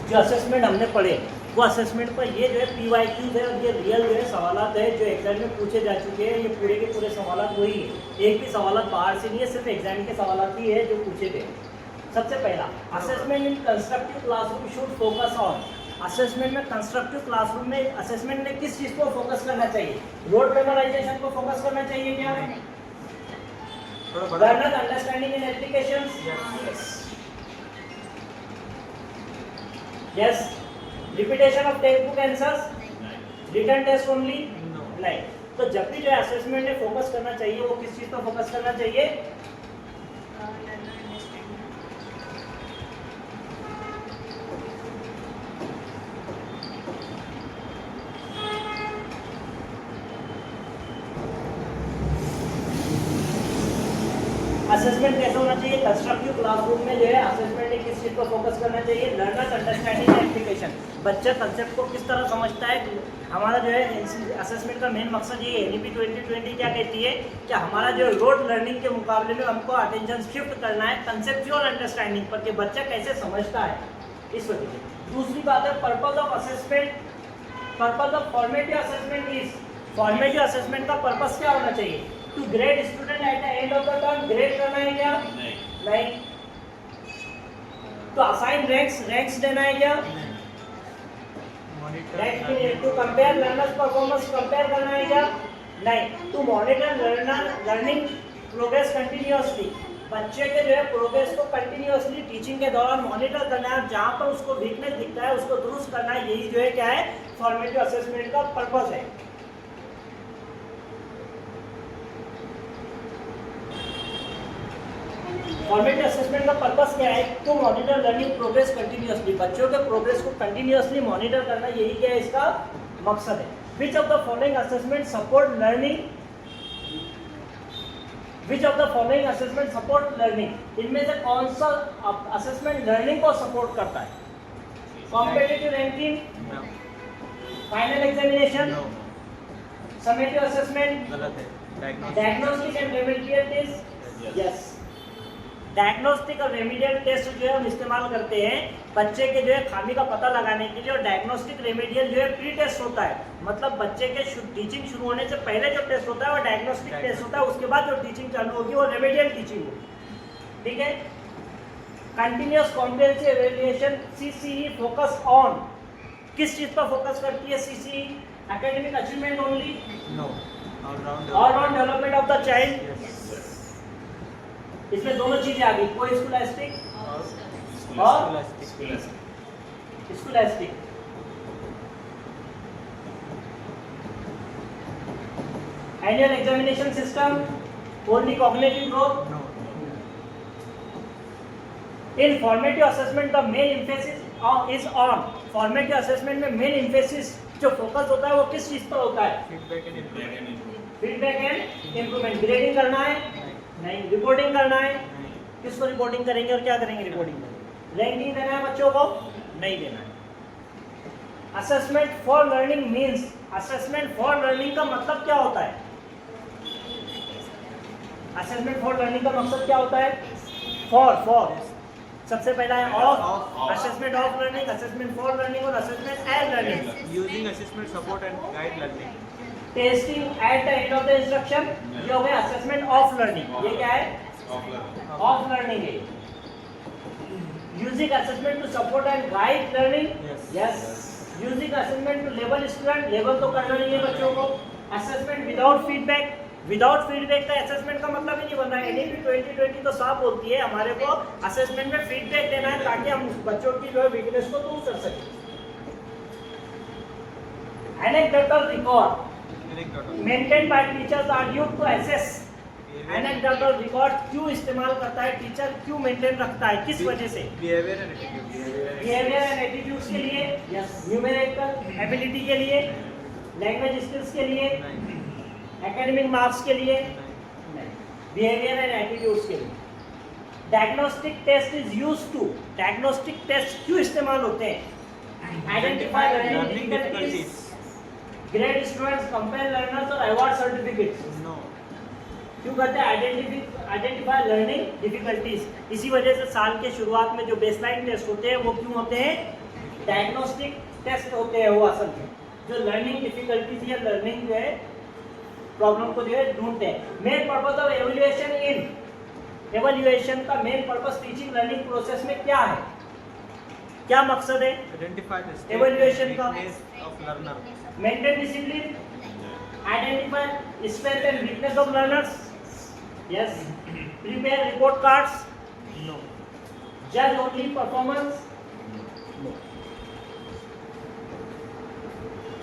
जो असेसमेंट हमने पढ़े वो असेसमेंट पर ये जो है PYQs है और ये रियल जो है सवालात है जो एग्जाम में पूछे जा चुके हैं। ये पूरे के पूरे सवालात वही है, एक भी सवालात बाहर से नहीं है, सिर्फ एग्जाम के सवालात ही है जो पूछे गए। सबसे पहला, assessment in constructive classroom should focus on. Assessment में कंस्ट्रक्टिव क्लासरूम में असेसमेंट में किस चीज़ को फोकस करना चाहिए? रोड मेमोराइजेशन को फोकस करना चाहिए क्या? Learner understanding in applications? Yes. Repetition of textbook answers? Written test only? नहीं। तो जब भी जो है असेसमेंट में फोकस करना चाहिए वो किस चीज़ पर फोकस करना चाहिए? असेसमेंट कैसे होना चाहिए? कंस्ट्रक्टिव क्लासरूम में जो है असेसमेंट में किस चीज़ पर फोकस करना चाहिए? Learners understanding application. बच्चा कंसेप्ट को किस तरह समझता है। हमारा जो है असेसमेंट का मेन मकसद ये है। NEP 2020 क्या कहती है कि हमारा जो रोड लर्निंग के मुकाबले में हमको अटेंशन शिफ्ट करना है कंसेप्चुअल अंडरस्टैंडिंग पर कि बच्चा कैसे समझता है, इस वजह से। दूसरी बात है purpose of assessment. Purpose of formative assessment is, formative assessment का पर्पस क्या होना चाहिए? To grade student at the end of the term. Grade करना है क्या? नहीं। तो असाइन रैंक्स देना है क्या? To compare learners performance compare करना है क्या? नहीं। To monitor learning progress continuously. बच्चे के जो है प्रोग्रेस को कंटिन्यूअसली टीचिंग के दौरान मॉनिटर करना है, जहाँ पर उसको वीकनेस दिखता है उसको दुरुस्त करना है। यही जो है क्या है फॉर्मेटिव असेसमेंट का पर्पस है। फॉर्मेटिव असेसमेंट का पर्पस क्या है? To monitor learning progress continuously. बच्चों के प्रोग्रेस को कंटिन्यूअसली मॉनिटर करना, यही क्या है इसका मकसद है। Which of the following assessment support learning? Which of the following assessment support learning? इनमें से कौन सा असेसमेंट लर्निंग को सपोर्ट करता है? Competitive ranking, final examination, summative assessment, diagnostic and remedial test. Yes, diagnostic और रेमेडियल टेस्ट जो है हम इस्तेमाल करते हैं बच्चे के जो है खामी का पता लगाने के लिए। और डायग्नोस्टिक रेमेडियल जो है प्री टेस्ट होता है, मतलब बच्चे के टीचिंग शुरू होने से पहले जो टेस्ट होता है वो डायग्नोस्टिक टेस्ट होता है। उसके बाद जो टीचिंग चालू होगी वो रेमेडियल टीचिंग होगी। ठीक है। Continuous comprehensive evaluation CCE focus on, किस चीज पर फोकस करती है CCE? Academic achievement only? No, all round development of the child. इसमें दोनों चीजें आ गई, कोई स्कूलास्टिक और scholastic. Annual examination system, only cognitive growth. In formative assessment the main emphasis is on. Formative assessment में मेन एम्फेसिस जो focus होता है वो किस चीज पर होता है? Feedback and improvement. ग्रेडिंग करना है? नहीं। रिपोर्टिंग करना है? किसको रिपोर्टिंग करेंगे और क्या करेंगे रिपोर्टिंग में? रैंकिंग देना है बच्चों को? नहीं देना है। Assessment for learning means, assessment for learning का मतलब क्या होता है? असेसमेंट फॉर लर्निंग का मकसद क्या होता है? फॉर सबसे पहला है of, assessment of learning, assessment for learning और assessment as learning. Using assessment support and guide learning. Testing at the end of the instruction, ये हो गया असेसमेंट ऑफ लर्निंग। ये क्या है? ऑफ लर्निंग है। Using assessment to support and guide learning. Yes. Using assessment to level student, level तो करना नहीं है बच्चों को। Assessment without feedback, without feedback का असेसमेंट का मतलब ही नहीं बन रहा है। NEP 2020 तो साफ बोलती है हमारे को असेसमेंट में फीडबैक देना है ताकि हम बच्चों की जो है वीकनेस को दूर कर सकें। Anecdotal record maintain by teachers are used to assess. Anecdotal record क्यों इस्तेमाल करता है टीचर, क्यों मेंटेन रखता है, किस वजह से? Behaviour and attitude. Behaviour and attitudes के लिए, यस। न्यूमेरिकल एबिलिटी के लिए, लैंग्वेज स्किल्स के लिए, एकेडमिक मार्क्स के लिए नहीं, बिहेवियर एंड एटीट्यूड्स के लिए। Diagnostic test is used to, diagnostic test क्यों इस्तेमाल होते हैं? Identify learning difficulties, grade students, compare learners और अवार्ड सर्टिफिकेट्स। नो, क्यों कहते हैं आइडेंटिफाई लर्निंग डिफिकल्टीज? इसी वजह से साल के शुरुआत में जो बेसलाइन टेस्ट होते हैं वो क्यों होते हैं? डायग्नोस्टिक टेस्ट होते हैं वो असल में, जो लर्निंग डिफिकल्टीज या लर्निंग जो है प्रॉब्लम को जो है ढूंढते हैं। मेन पर्पस ऑफ एवल्यूएशन इन एवल्यूएशन का main purpose teaching learning process में क्या है, क्या मकसद है Identify the strength Evaluation and का weakness of learner. Maintain discipline, identify strength and weakness of learners, yes, prepare report cards, No. जज only performance,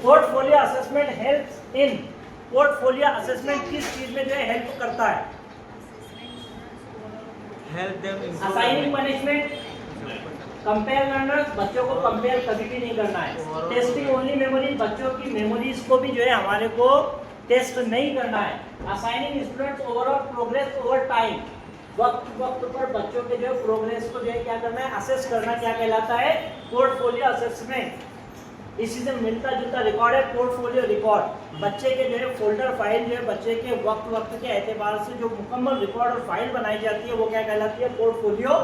portfolio assessment helps in, portfolio assessment किस चीज में जो है हेल्प करता है, Help them improve. Assigning punishment, compare learners, बच्चों को कंपेयर कभी भी नहीं करना है, टेस्टिंग ओनली मेमोरीज, बच्चों की मेमोरीज को भी जो है हमारे को टेस्ट नहीं करना है, assigning students overall progress over time, वक्त वक्त पर बच्चों के जो है प्रोग्रेस को जो है क्या करना है, असेस करना, क्या कहलाता है, पोर्टफोलियो असेसमेंट। इसी से मिलता जुलता रिकॉर्ड है पोर्टफोलियो रिकॉर्ड, बच्चे के जो है फोल्डर फाइल जो है बच्चे के वक्त वक्त के एतबार से जो मुकम्मल रिकॉर्ड और फाइल बनाई जाती है वो क्या कहलाती है, portfolio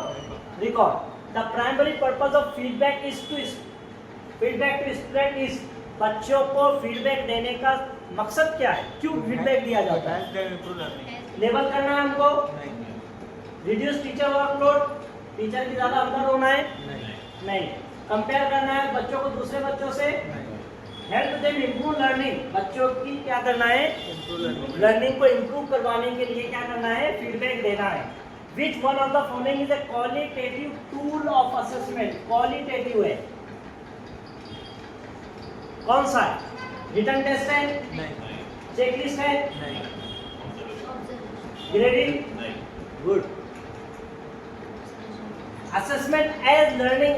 record. The primary purpose of feedback is to student is, बच्चों को फीडबैक देने का मकसद क्या है, क्यों फीडबैक दिया जाता है, Help them improve learning. Level करना है हमको, नहीं. रिड्यूस टीचर वर्कलोड, टीचर की ज़्यादा अंदर होना है, नहीं. नहीं, कंपेयर करना है बच्चों को दूसरे बच्चों से, नहीं. हेल्प देम इम्प्रूव लर्निंग, बच्चों की क्या करना है, Improve learning. लर्निंग को इम्प्रूव करवाने के लिए क्या करना है, फीडबैक देना है। Which one of the following is a qualitative tool of assessment, qualitative है, कौन सा है, रिटन टेस्ट है, नहीं. चेकलिस्ट है, नहीं. Grading, good, assessment as learning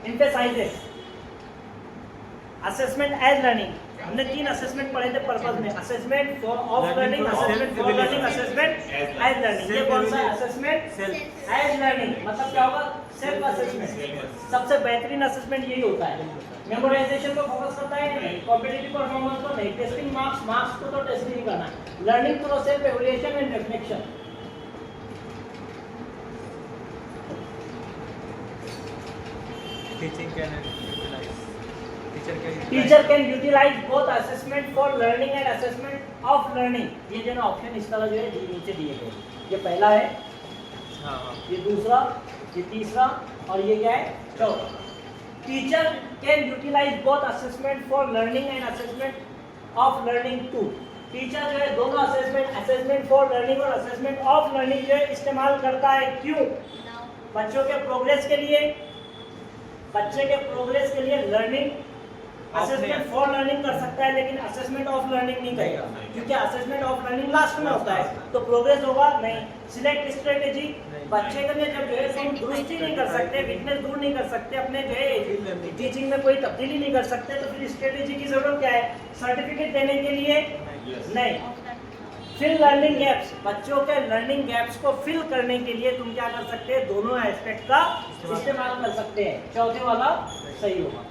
emphasizes, assessment as learning, हमने 3 असेसमेंट पढ़े थे पर्पस में, assessment for of learning, assessment for learning, assessment as learning. ये कौन सा असेसमेंट, Self. एज लर्निंग, मतलब क्या होगा, सेल्फ असेसमेंट, सबसे बेहतरीन असेसमेंट यही होता है। मेमोराइजेशन को फोकस करता है नहीं, कॉम्पिटिटिव परफॉर्मेंस को नहीं, टेस्टिंग मार्क्स को तो टेस्ट नहीं करना है, learning process, evaluation and reflection. Teacher can utilize. Teacher can utilise both assessment for learning and assessment of learning. ये जो ना ऑप्शन इस तरह जो है नीचे दिए गए, ये पहला है, हाँ. ये दूसरा, ये तीसरा और ये क्या है, चौथा। Teacher can utilise both assessment for learning and assessment of learning to. Teacher जो है दोनों असेसमेंट फॉर लर्निंग और असेसमेंट ऑफ लर्निंग जो है इस्तेमाल करता है, क्यों, बच्चों के प्रोग्रेस के लिए, बच्चे के प्रोग्रेस के लिए लर्निंग असेसमेंट फॉर लर्निंग कर सकता है लेकिन असेसमेंट ऑफ लर्निंग नहीं करेगा, क्योंकि असेसमेंट ऑफ लर्निंग लास्ट में होता है, तो प्रोग्रेस होगा नहीं। सिलेक्ट स्ट्रेटेजी, बच्चे के लिए जब जो है तुम दुरुस्ती नहीं कर सकते, वीकनेस दूर नहीं कर सकते, अपने जो है टीचिंग में कोई तब्दीली नहीं कर सकते, तो फिर स्ट्रेटेजी की जरूरत क्या है, सर्टिफिकेट देने के लिए नहीं। फिल लर्निंग गैप्स, बच्चों के लर्निंग गैप्स को फिल करने के लिए तुम क्या कर सकते हैं, दोनों एस्पेक्ट का इस्तेमाल कर सकते हैं, चौथे वाला सही होगा।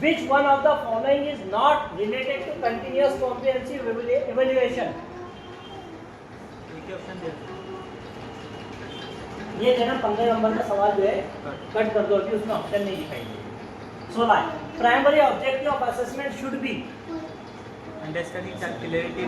Which one of the following is not related to continuous comprehensive evaluation? ये जो है ना 15 नंबर का सवाल जो है कट कर दो, कि उसमें ऑप्शन नहीं दिखाई दे। 16 primary objective of assessment should be, understanding calculative,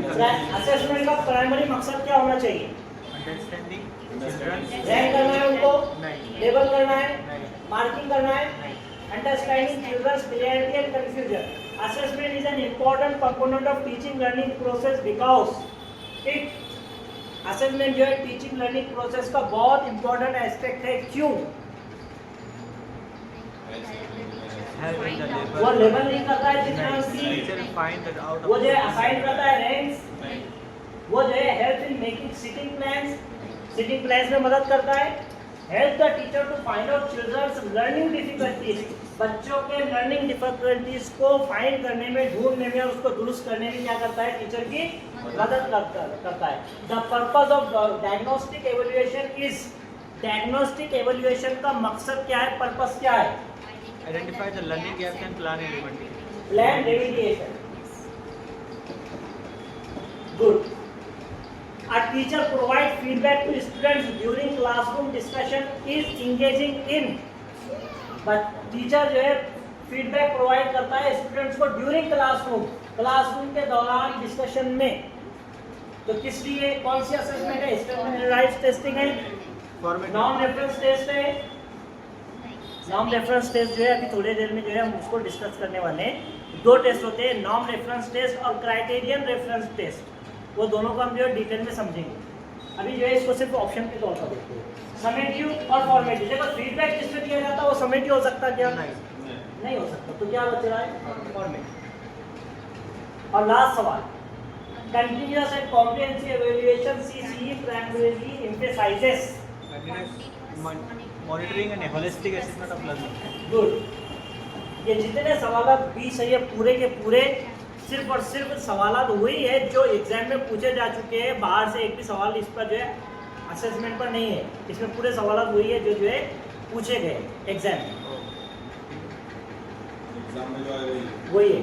assessment का प्राइमरी मकसद क्या होना चाहिए, अंडरस्टैंडिंग चिल्ड्रन, रैंक करना है उनको, नहीं. लेबल करना है, नहीं. मार्किंग करना है, नहीं. understanding children's clarity and confusion. Assessment is an important component of teaching learning process because it assessment जो है teaching learning process का बहुत important aspect है, क्यों, वो लेबल नहीं करता है जितना उसकी, वो जो है असाइन करता है रैंक्स, वो जो है help in making seating plans में मदद करता है, help the teacher to find out children's learning difficulties, बच्चों के लर्निंग डिफिकल्टीज को फाइंड करने में, ढूंढने में और उसको दुरुस्त करने में क्या करता है, टीचर की मदद करता है। The purpose of diagnostic evaluation is, diagnostic evaluation का मकसद क्या है, पर्पस क्या है, identify the learning gaps and plan implementation, plan remediation, good. A teacher provides feedback to students during classroom discussion is engaging in, but teacher जो है feedback provide करता है स्टूडेंट्स को ड्यूरिंग क्लासरूम के दौरान डिस्कशन में। तो किस लिए कौन सी असेसमेंट है? स्टैंडर्डाइज्ड टेस्टिंग है, नॉन रेफरेंस टेस्ट है। नॉन रेफरेंस टेस्ट जो है अभी थोड़ी देर में जो है हम उसको डिस्कस करने वाले हैं। 2 टेस्ट होते हैं, नॉन रेफरेंस टेस्ट और क्राइटेरियन रेफरेंस टेस्ट। वो दोनों को हम जो है डिटेल में समझेंगे। अभी जो है इसको सिर्फ ऑप्शन के तौर पर देखते हैं। समेटिव और फॉर्मेटिव। देखो फीडबैक जिसमें दिया जाता है वो समेटिव हो सकता है क्या? नहीं हो सकता। तो क्या बच रहा है? फॉर्मेटिव। और लास्ट सवाल, continuous and comprehensive evaluation CCE primarily emphasises monitoring and holistic assessment of learning. Good. ये जितने सवाल 20 है ये पूरे के पूरे सिर्फ और सिर्फ सवाल वही है जो एग्जाम में पूछे जा चुके हैं। बाहर से एक भी सवाल इस पर जो है असेसमेंट पर नहीं है। इसमें पूरे सवाल वही है जो है पूछे गए एग्जाम में, वही है।